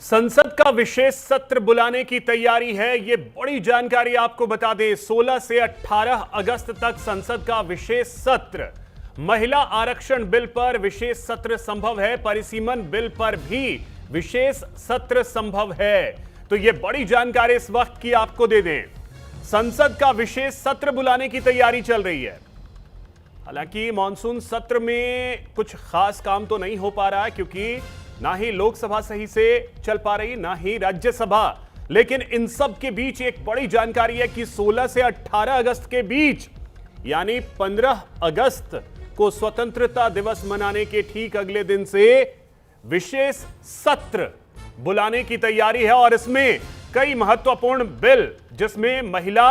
संसद का विशेष सत्र बुलाने की तैयारी है। ये बड़ी जानकारी आपको बता दें, 16 से 18 अगस्त तक संसद का विशेष सत्र। महिला आरक्षण बिल पर विशेष सत्र संभव है, परिसीमन बिल पर भी विशेष सत्र संभव है। तो ये बड़ी जानकारी इस वक्त की आपको दे दें, संसद का विशेष सत्र बुलाने की तैयारी चल रही है। हालांकि मॉनसून सत्र में कुछ खास काम तो नहीं हो पा रहा है, क्योंकि ना ही लोकसभा सही से चल पा रही, ना ही राज्यसभा। लेकिन इन सब के बीच एक बड़ी जानकारी है कि 16 से 18 अगस्त के बीच, यानी 15 अगस्त को स्वतंत्रता दिवस मनाने के ठीक अगले दिन से विशेष सत्र बुलाने की तैयारी है। और इसमें कई महत्वपूर्ण बिल, जिसमें महिला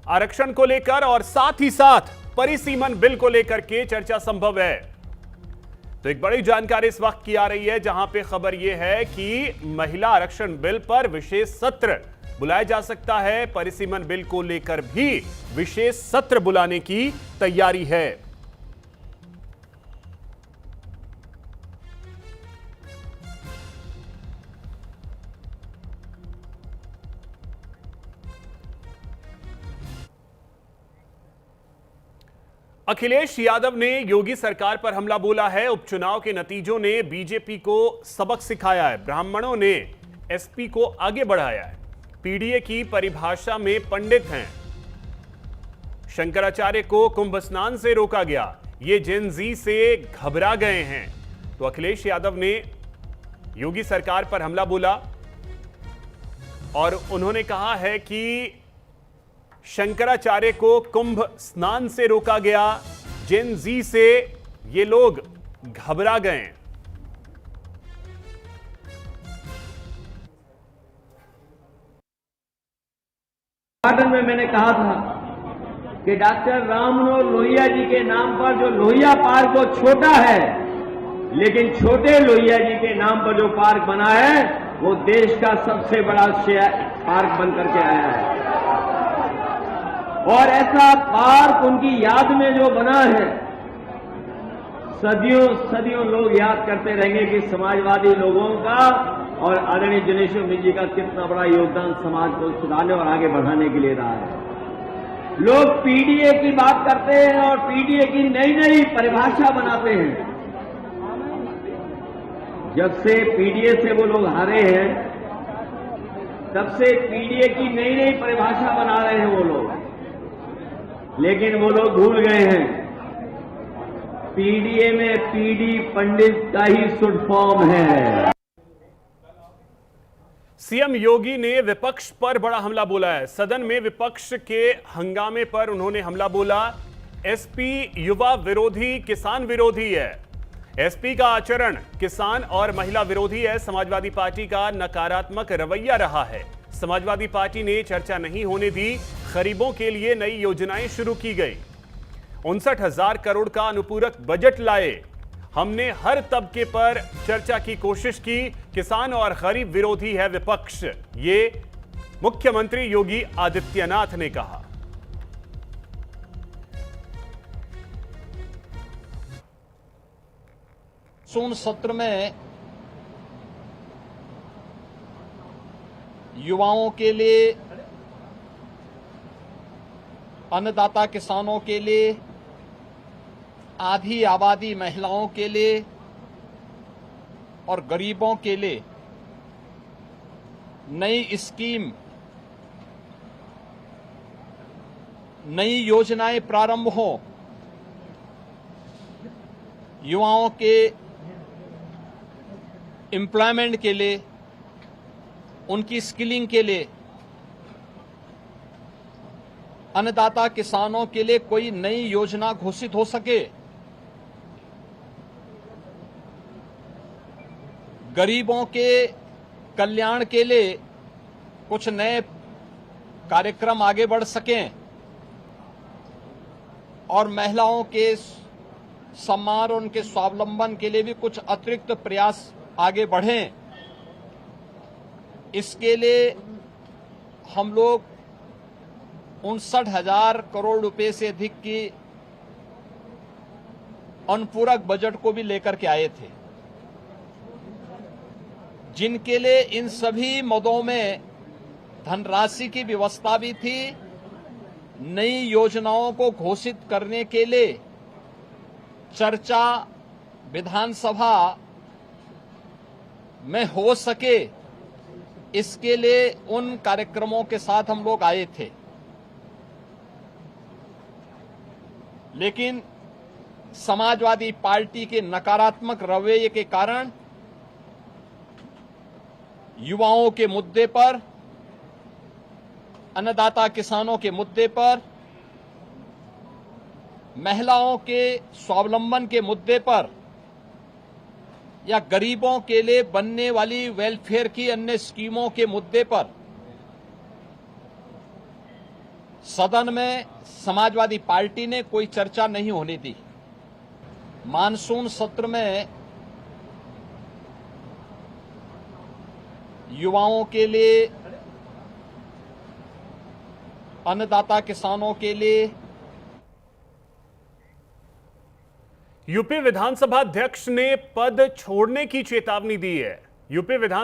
आरक्षण को लेकर और साथ ही साथ परिसीमन बिल को लेकर के चर्चा संभव है। तो एक बड़ी जानकारी इस वक्त की आ रही है, जहां पे खबर यह है कि महिला आरक्षण बिल पर विशेष सत्र बुलाया जा सकता है। परिसीमन बिल को लेकर भी विशेष सत्र बुलाने की तैयारी है। अखिलेश यादव ने योगी सरकार पर हमला बोला है। उपचुनाव के नतीजों ने बीजेपी को सबक सिखाया है। ब्राह्मणों ने एसपी को आगे बढ़ाया है। पीडीए की परिभाषा में पंडित हैं। शंकराचार्य को कुंभ स्नान से रोका गया। ये जेन जी से घबरा गए हैं। तो अखिलेश यादव ने योगी सरकार पर हमला बोला और उन्होंने कहा है कि शंकराचार्य को कुंभ स्नान से रोका गया, जेन जी से ये लोग घबरा गए। उद्घाटन में मैंने कहा था कि डॉक्टर राम मनोहर लोहिया जी के नाम पर जो लोहिया पार्क वो छोटा है, लेकिन छोटे लोहिया जी के नाम पर जो पार्क बना है वो देश का सबसे बड़ा पार्क बन करके आया है। और ऐसा पार्क उनकी याद में जो बना है, सदियों सदियों लोग याद करते रहेंगे कि समाजवादी लोगों का और आदरणीय जनेश्वर मिश्र जी का कितना बड़ा योगदान समाज को सुधारने और आगे बढ़ाने के लिए रहा है। लोग पीडीए की बात करते हैं और पीडीए की नई नई परिभाषा बनाते हैं। जब से पीडीए से वो लोग हारे हैं, तब से पीडीए की नई नई परिभाषा बना रहे हैं वो लोग। लेकिन वो लोग भूल गए हैं, पीडीए में पीडी पंडित का ही शुड फॉर्म है। सीएम योगी ने विपक्ष पर बड़ा हमला बोला है। सदन में विपक्ष के हंगामे पर उन्होंने हमला बोला। एसपी युवा विरोधी, किसान विरोधी है। एसपी का आचरण किसान और महिला विरोधी है। समाजवादी पार्टी का नकारात्मक रवैया रहा है। समाजवादी पार्टी ने चर्चा नहीं होने दी। गरीबों के लिए नई योजनाएं शुरू की गई। 59,000 करोड़ का अनुपूरक बजट लाए। हमने हर तबके पर चर्चा की कोशिश की। किसान और गरीब विरोधी है विपक्ष, ये मुख्यमंत्री योगी आदित्यनाथ ने कहा। मानसून सत्र में युवाओं के लिए, अन्नदाता किसानों के लिए, आधी आबादी महिलाओं के लिए और गरीबों के लिए नई स्कीम, नई योजनाएं प्रारंभ हो। युवाओं के एम्प्लॉयमेंट के लिए, उनकी स्किलिंग के लिए, अन्नदाता किसानों के लिए कोई नई योजना घोषित हो सके। गरीबों के कल्याण के लिए कुछ नए कार्यक्रम आगे बढ़ सकें और महिलाओं के सम्मान और उनके स्वावलंबन के लिए भी कुछ अतिरिक्त प्रयास आगे बढ़ें। इसके लिए हम लोग 59,000 करोड़ रुपए से अधिक की अनुपूरक बजट को भी लेकर के आए थे। जिनके लिए इन सभी मदों में धनराशि की व्यवस्था भी थी, नई योजनाओं को घोषित करने के लिए चर्चा विधानसभा में हो सके, इसके लिए उन कार्यक्रमों के साथ हम लोग आए थे। लेकिन समाजवादी पार्टी के नकारात्मक रवैये के कारण युवाओं के मुद्दे पर, अन्नदाता किसानों के मुद्दे पर, महिलाओं के स्वावलंबन के मुद्दे पर या गरीबों के लिए बनने वाली वेलफेयर की अन्य स्कीमों के मुद्दे पर सदन में समाजवादी पार्टी ने कोई चर्चा नहीं होने दी। मानसून सत्र में युवाओं के लिए, अन्नदाता किसानों के लिए यूपी विधानसभा अध्यक्ष ने पद छोड़ने की चेतावनी दी है। यूपी विधान